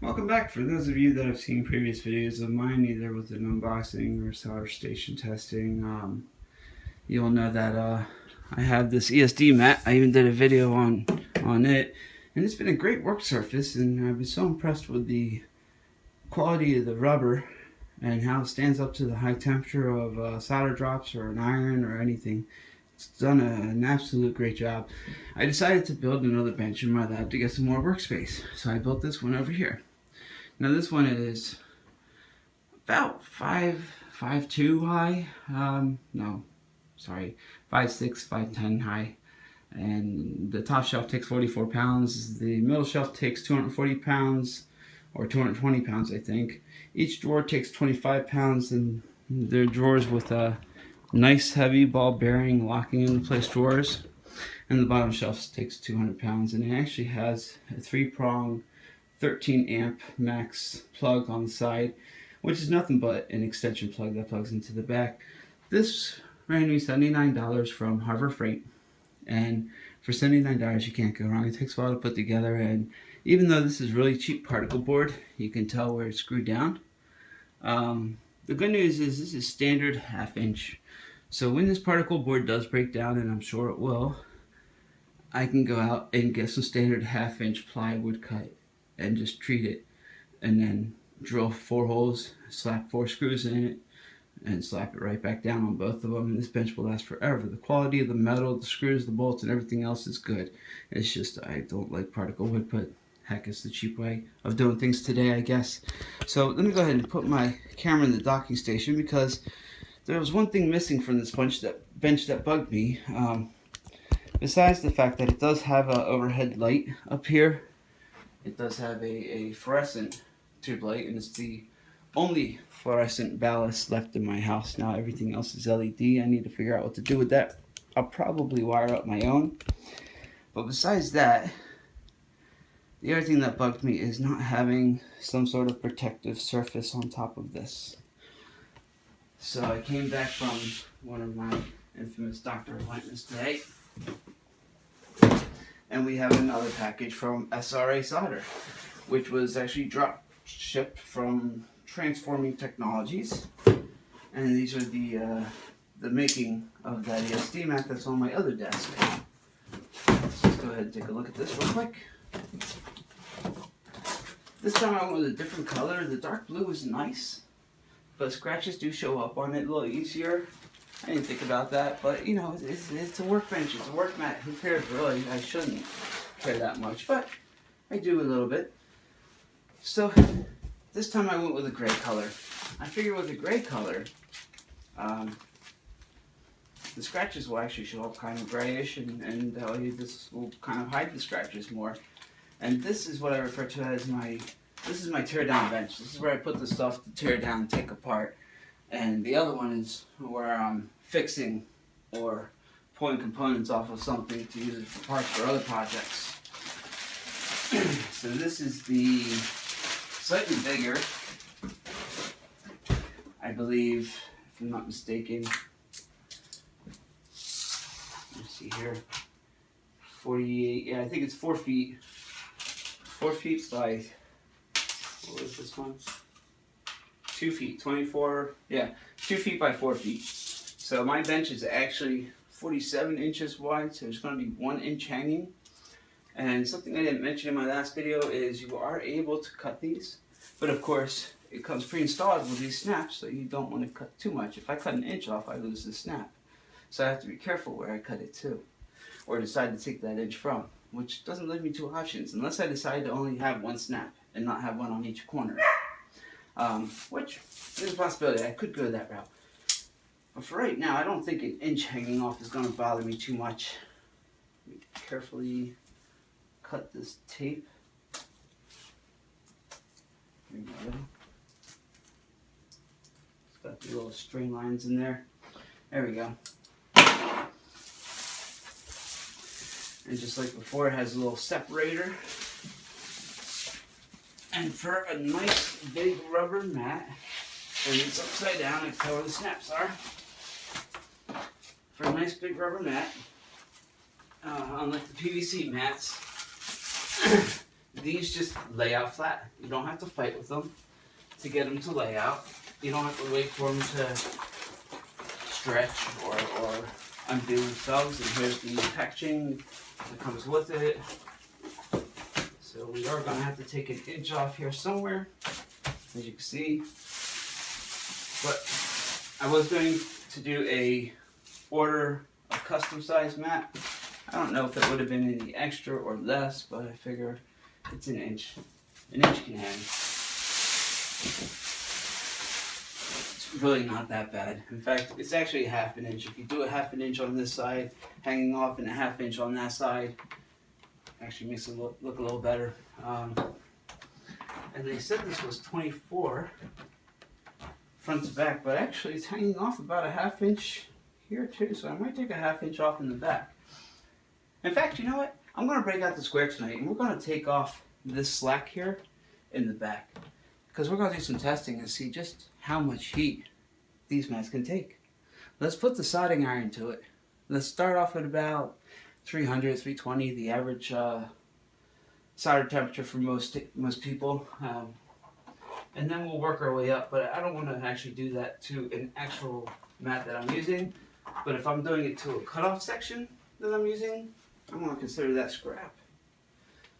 Welcome back. For those of you that have seen previous videos of mine, either with an unboxing or solder station testing, you'll know that I have this ESD mat. I even did a video on it, and it's been a great work surface, and I've been so impressed with the quality of the rubber and how it stands up to the high temperature of solder drops or an iron or anything. It's done an absolute great job. I decided to build another bench in my lab to get some more workspace, so I built this one over here. Now this one is about 5'2" high. No, sorry, 5'6", 5'10" high. And the top shelf takes 44 pounds. The middle shelf takes 240 pounds, or 220 pounds, I think. Each drawer takes 25 pounds, and they're drawers with a nice heavy ball bearing locking into place drawers. And the bottom shelf takes 200 pounds, and it actually has a 3-prong 13 amp max plug on the side, which is nothing but an extension plug that plugs into the back. This ran me $79 from Harbor Freight, and for $79 you can't go wrong. It takes a while to put together, and even though this is really cheap particle board, you can tell where it's screwed down. The good news is this is standard 1/2 inch, so when this particle board does break down, and I'm sure it will, I can go out and get some standard 1/2 inch plywood cut and just treat it, and then drill 4 holes, slap 4 screws in it, and slap it right back down on both of them, and this bench will last forever. The quality of the metal, the screws, the bolts, and everything else is good. It's just I don't like particle wood, but heck, it's the cheap way of doing things today, I guess. So let me go ahead and put my camera in the docking station, because there was one thing missing from this bench that bugged me. Besides the fact that it does have an overhead light up here, it does have a fluorescent tube light, and it's the only fluorescent ballast left in my house. Now everything else is LED. I need to figure out what to do with that. I'll probably wire up my own. But besides that, the other thing that bugged me is not having some sort of protective surface on top of this. So I came back from one of my infamous doctor appointments today, and we have another package from SRA-Solder, which was actually drop shipped from Transforming Technologies, and these are the making of that ESD mat that's on my other desk. Let's just go ahead and take a look at this real quick. This time I went with a different color. The dark blue is nice, but scratches do show up on it a little easier. I didn't think about that, but you know, it's a workbench, it's a work mat. Who cares, really? I shouldn't care that much, but I do a little bit. So this time I went with a gray color. I figure with a gray color, the scratches will actually show up kind of grayish, and this will kind of hide the scratches more. And this is what I refer to as this is my tear down bench. This is where I put the stuff to tear down and take apart. And the other one is where I'm fixing or pulling components off of something to use it for parts for other projects. So this is the slightly bigger, I believe, if I'm not mistaken. Let's see here. 48, yeah, I think it's 4 feet. 4 feet by, what was this one? 2 feet, 24, yeah, 2 feet by 4 feet. So my bench is actually 47 inches wide, so there's going to be 1 inch hanging. And something I didn't mention in my last video is you are able to cut these, but of course it comes pre-installed with these snaps, so you don't want to cut too much. If I cut an inch off, I lose the snap. So I have to be careful where I cut it to, or decide to take that inch from, which doesn't leave me 2 options, unless I decide to only have 1 snap and not have 1 on each corner. Which is a possibility. I could go that route. But for right now, I don't think an inch hanging off is going to bother me too much. Let me carefully cut this tape. There we go. It's got the little string lines in there. There we go. And just like before, it has a little separator. And for a nice big rubber mat, and it's upside down, I can tell where the snaps are. For a nice big rubber mat, unlike the PVC mats, these just lay out flat. You don't have to fight with them to get them to lay out. You don't have to wait for them to stretch or undo themselves. And here's the packaging that comes with it. So we are going to have to take an inch off here somewhere, as you can see. But I was going to do order a custom size mat. I don't know if it would have been any extra or less, but I figure it's an inch. An inch can hang. It's really not that bad. In fact, it's actually a half an inch. If you do a half an inch on this side, hanging off, and a half inch on that side, actually makes it look a little better. And they said this was 24 front to back, but actually it's hanging off about a half inch here too, so I might take a half inch off in the back. In fact, you know what? I'm going to break out the square tonight, and we're going to take off this slack here in the back, because we're going to do some testing and see just how much heat these mats can take. Let's put the soldering iron to it. Let's start off at about 300, 320, the average solder temperature for most people. And then we'll work our way up, but I don't want to actually do that to an actual mat that I'm using. But if I'm doing it to a cutoff section that I'm using, I'm going to consider that scrap.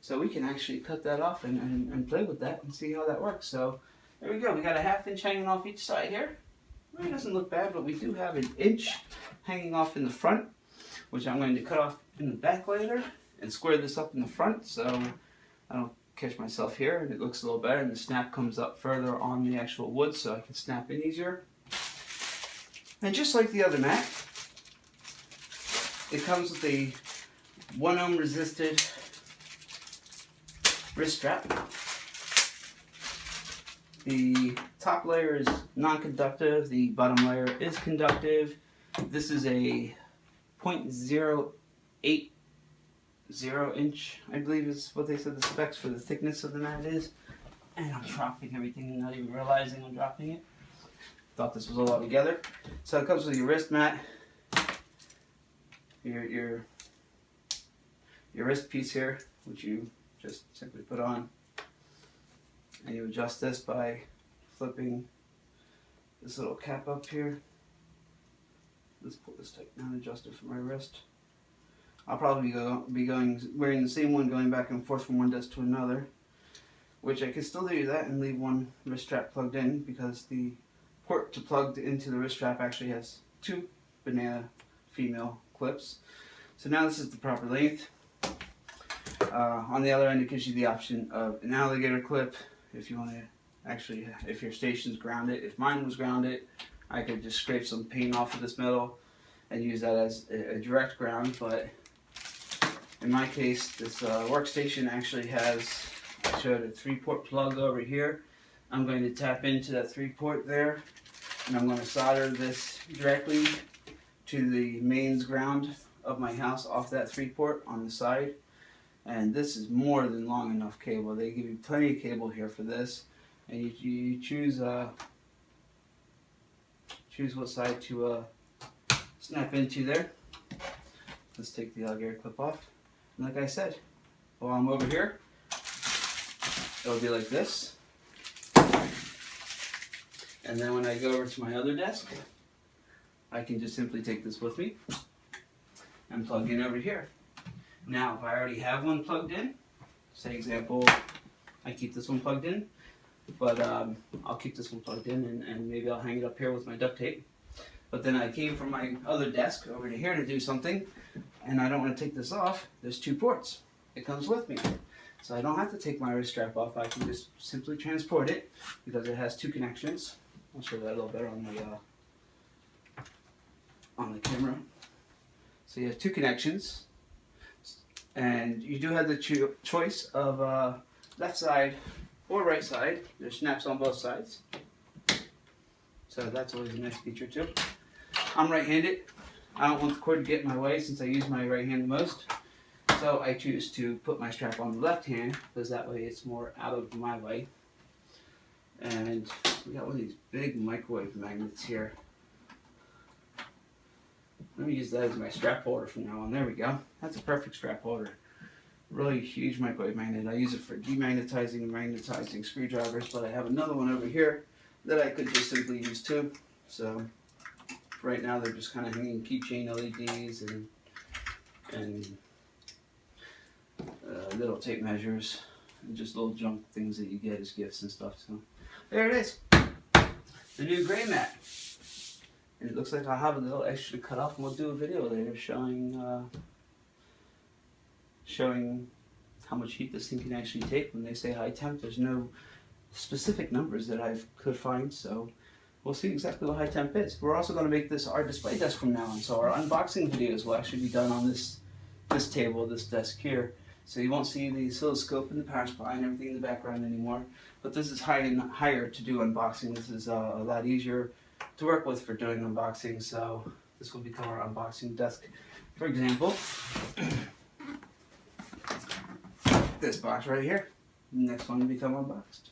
So we can actually cut that off and play with that and see how that works. So there we go. We got a half inch hanging off each side here. Really doesn't look bad, but we do have an inch hanging off in the front, which I'm going to cut off in the back later and square this up in the front so I don't catch myself here and it looks a little better, and the snap comes up further on the actual wood so I can snap in easier. And just like the other mat, it comes with a 1 ohm resisted wrist strap. The top layer is non-conductive, the bottom layer is conductive. This is a 0.080 inch, I believe is what they said the specs for the thickness of the mat is. And I'm dropping everything and not even realizing I'm dropping it. Thought this was all together. So it comes with your wrist mat, your wrist piece here, which you just simply put on, and you adjust this by flipping this little cap up here. Let's pull this tight down and adjust it for my wrist. I'll probably be wearing the same one going back and forth from one desk to another, which I can still do that and leave one wrist strap plugged in, because the port to plug into the wrist strap actually has 2 banana female clips. So now this is the proper length. On the other end, it gives you the option of an alligator clip if you want to actually, if your station's grounded. If mine was grounded, I could just scrape some paint off of this metal and use that as a direct ground, but in my case, this workstation actually has, I showed a 3-port plug over here. I'm going to tap into that 3-port there, and I'm going to solder this directly to the mains ground of my house off that 3-port on the side. And this is more than long enough cable. They give you plenty of cable here for this, and you choose what side to snap into there. Let's take the alligator clip off. And like I said, while I'm over here, it'll be like this. And then when I go over to my other desk, I can just simply take this with me and plug in over here. Now, if I already have one plugged in, say example, I keep this one plugged in, but I'll keep this one plugged in and maybe I'll hang it up here with my duct tape. But then I came from my other desk over to here to do something, and I don't want to take this off. There's 2 ports. It comes with me. So I don't have to take my wrist strap off. I can just simply transport it because it has 2 connections. I'll show that a little better on the camera. So you have 2 connections. And you do have the choice of left side or right side. There's snaps on both sides. So that's always a nice feature too. I'm right-handed. I don't want the cord to get in my way since I use my right hand the most. So I choose to put my strap on the left hand because that way it's more out of my way. And we got one of these big microwave magnets here. Let me use that as my strap holder from now on. There we go. That's a perfect strap holder. really huge microwave magnet. I use it for demagnetizing and magnetizing screwdrivers, but I have another one over here that I could just simply use too. So right now they're just kind of hanging keychain LEDs and little tape measures and just little junk things that you get as gifts and stuff. So there it is, the new gray mat. And it looks like I'll have a little extra cut off, and we'll do a video later showing showing how much heat this thing can actually take. When they say high temp, there's no specific numbers that I could find, so we'll see exactly what high temp is. We're also going to make this our display desk from now on, so our unboxing videos will actually be done on this table, this desk here. So you won't see the oscilloscope and the power supply and everything in the background anymore. But this is higher to do unboxing. This is a lot easier to work with for doing unboxing, so this will become our unboxing desk. For example, this box right here. The next one to become unboxed.